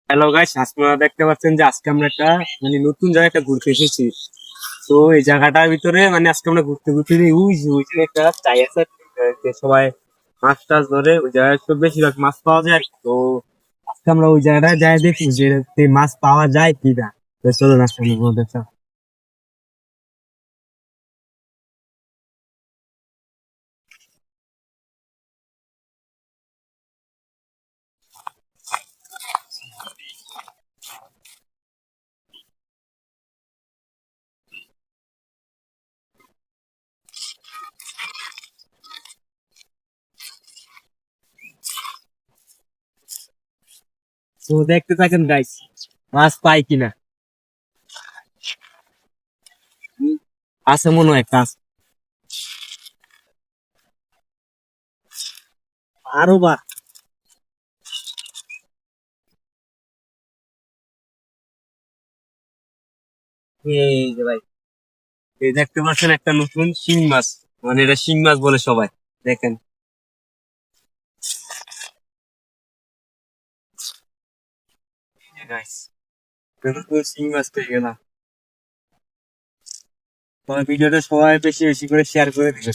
Hello guys, আপনারা দেখতে পাচ্ছেন যে আজকে আমরা একটা নতুন জায়গাটা ঘুরতে এসেছি। তো এই জায়গাটার ভিতরে আজকে আমরা ঘুরতে ঘুরতে ওই যে একটা চাই আছে, যে সবাই মাছ টাছ ধরে ওই জায়গায় তো বেশিরভাগ মাছ পাওয়া যায় আর কি। তো আজকে আমরা ওই জায়গাটায় যাই দেখি যে মাছ পাওয়া যায় কি না। তো চলুন আজকে আমি বলতে চাই। তো দেখতে থাকেন গাইস, মাছ পাই কিনা। হুম, আছে মনে হয় একটা আছে। আরো বা এই যে ভাই, এই দেখতে পাচ্ছেন একটা নতুন শিং মাছ, এটা শিং মাছ বলে সবাই। দেখেন গাইস, নতুন শিং মাছ পেয়ে গেলাম। তোমার ভিডিওটা সবাই বেশি বেশি করে শেয়ার করে দিবে।